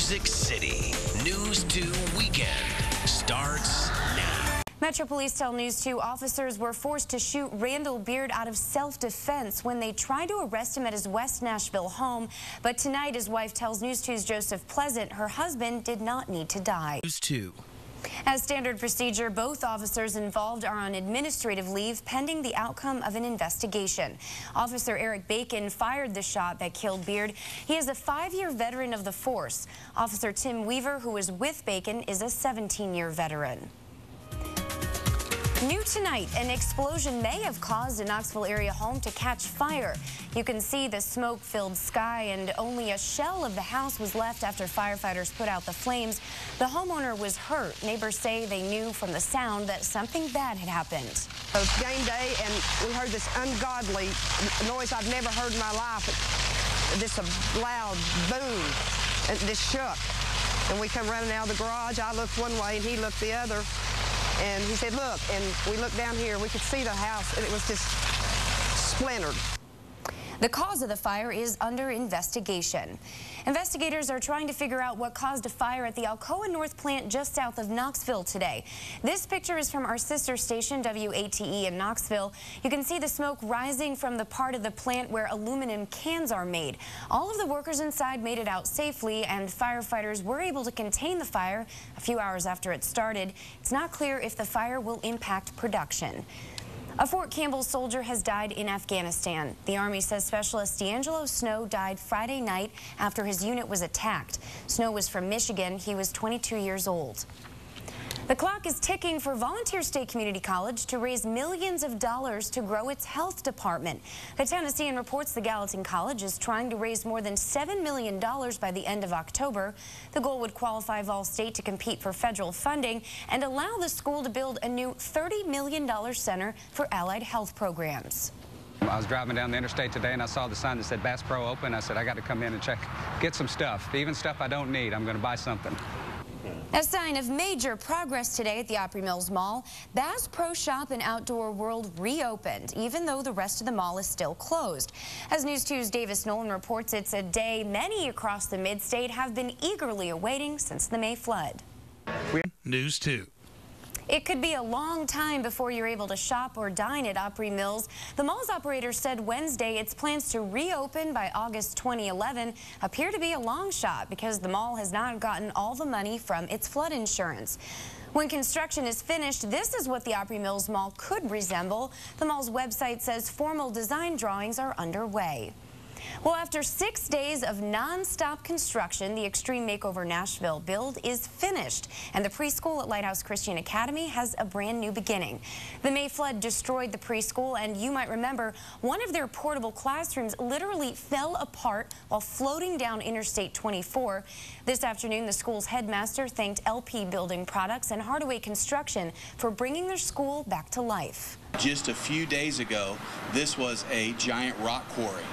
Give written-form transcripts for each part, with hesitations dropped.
Music City. News 2 Weekend starts now. Metro Police tell News 2 officers were forced to shoot Randall Beard out of self-defense when they tried to arrest him at his West Nashville home. But tonight, his wife tells News 2's Joseph Pleasant her husband did not need to die. News 2. As standard procedure, both officers involved are on administrative leave pending the outcome of an investigation. Officer Eric Bacon fired the shot that killed Beard. He is a 5-year veteran of the force. Officer Tim Weaver, who was with Bacon, is a 17-year veteran. New tonight, an explosion may have caused a Knoxville area home to catch fire. You can see the smoke-filled sky, and only a shell of the house was left after firefighters put out the flames. The homeowner was hurt. Neighbors say they knew from the sound that something bad had happened. It was game day, and we heard this ungodly noise I've never heard in my life. This loud boom, and this shook. And we come running out of the garage. I looked one way, and he looked the other. And he said, look, and we looked down here, we could see the house, and it was just splintered. The cause of the fire is under investigation. Investigators are trying to figure out what caused a fire at the Alcoa North plant just south of Knoxville today. This picture is from our sister station, WATE in Knoxville. You can see the smoke rising from the part of the plant where aluminum cans are made. All of the workers inside made it out safely, and firefighters were able to contain the fire a few hours after it started. It's not clear if the fire will impact production. A Fort Campbell soldier has died in Afghanistan. The Army says Specialist D'Angelo Snow died Friday night after his unit was attacked. Snow was from Michigan. He was 22 years old. The clock is ticking for Volunteer State Community College to raise millions of dollars to grow its health department. The Tennessean reports the Gallatin College is trying to raise more than $7 million by the end of October. The goal would qualify Vol State to compete for federal funding and allow the school to build a new $30 million center for allied health programs. I was driving down the interstate today and I saw the sign that said Bass Pro Open. I said, I got to come in and get some stuff, even stuff I don't need. I'm going to buy something. A sign of major progress today at the Opry Mills Mall. Bass Pro Shop and Outdoor World reopened, even though the rest of the mall is still closed. As News 2's Davis Nolan reports, it's a day many across the mid-state have been eagerly awaiting since the May flood. News 2. It could be a long time before you're able to shop or dine at Opry Mills. The mall's operator said Wednesday its plans to reopen by August 2011 appear to be a long shot because the mall has not gotten all the money from its flood insurance. When construction is finished, this is what the Opry Mills Mall could resemble. The mall's website says formal design drawings are underway. Well, after 6 days of non-stop construction, the Extreme Makeover Nashville build is finished, and the preschool at Lighthouse Christian Academy has a brand new beginning. The May flood destroyed the preschool, and you might remember one of their portable classrooms literally fell apart while floating down Interstate 24. This afternoon, the school's headmaster thanked LP Building Products and Hardaway Construction for bringing their school back to life. Just a few days ago, this was a giant rock quarry.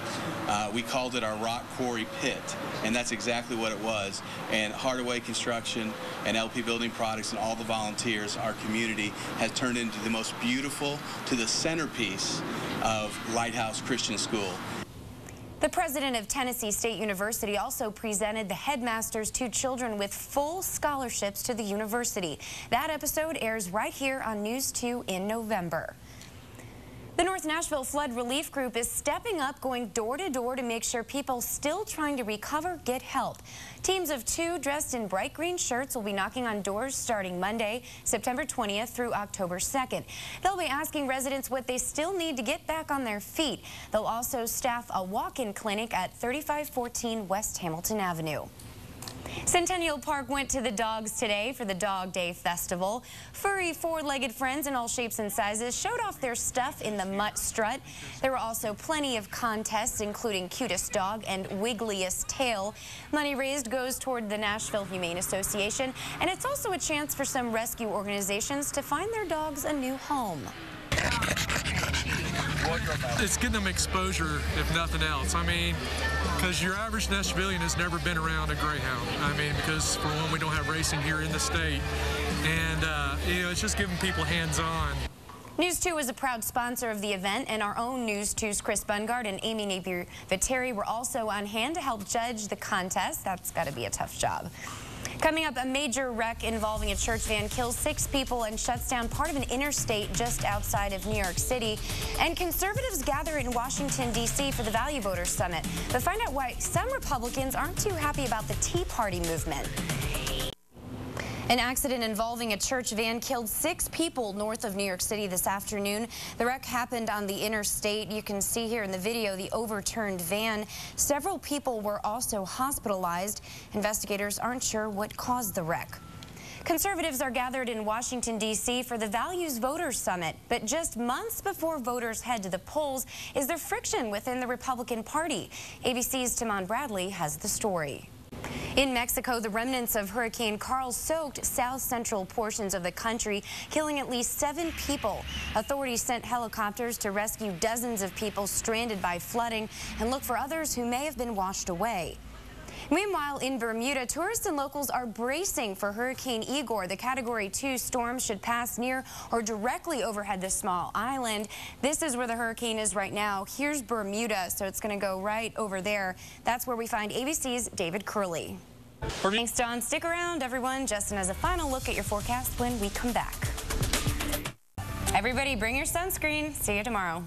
We called it our rock quarry pit, and that's exactly what it was. And Hardaway Construction and LP Building Products and all the volunteers, our community, has turned into the most beautiful, to the centerpiece of Lighthouse Christian School. The president of Tennessee State University also presented the headmaster's 2 children with full scholarships to the university. That episode airs right here on News 2 in November. The North Nashville Flood Relief Group is stepping up, going door to door to make sure people still trying to recover get help. Teams of 2 dressed in bright green shirts will be knocking on doors starting Monday, September 20th through October 2nd. They'll be asking residents what they still need to get back on their feet. They'll also staff a walk-in clinic at 3514 West Hamilton Avenue. Centennial Park went to the dogs today for the Dog Day Festival. Furry 4-legged friends in all shapes and sizes showed off their stuff in the mutt strut. There were also plenty of contests, including cutest dog and wiggliest tail. Money raised goes toward the Nashville Humane Association, and it's also a chance for some rescue organizations to find their dogs a new home. It's getting them exposure, if nothing else. I mean, because your average Nashvilleian has never been around a greyhound. I mean, because for one, we don't have racing here in the state. And, you know, it's just giving people hands-on. News 2 was a proud sponsor of the event, and our own News 2's Chris Bungard and Amy Napier-Viteri were also on hand to help judge the contest. That's got to be a tough job. Coming up, a major wreck involving a church van kills 6 people and shuts down part of an interstate just outside of New York City. And conservatives gather in Washington, D.C. for the Value Voters Summit. But find out why some Republicans aren't too happy about the Tea Party movement. An accident involving a church van killed 6 people north of New York City this afternoon. The wreck happened on the interstate. You can see here in the video the overturned van. Several people were also hospitalized. Investigators aren't sure what caused the wreck. Conservatives are gathered in Washington, D.C. for the Values Voters Summit. But just months before voters head to the polls, is there friction within the Republican Party? ABC's Timon Bradley has the story. In Mexico, the remnants of Hurricane Carl soaked south-central portions of the country, killing at least 7 people. Authorities sent helicopters to rescue dozens of people stranded by flooding and look for others who may have been washed away. Meanwhile, in Bermuda, tourists and locals are bracing for Hurricane Igor. The Category 2 storm should pass near or directly overhead the small island. This is where the hurricane is right now. Here's Bermuda, so it's going to go right over there. That's where we find ABC's David Curley. Thanks, John. Stick around, everyone. Justin has a final look at your forecast when we come back. Everybody, bring your sunscreen. See you tomorrow.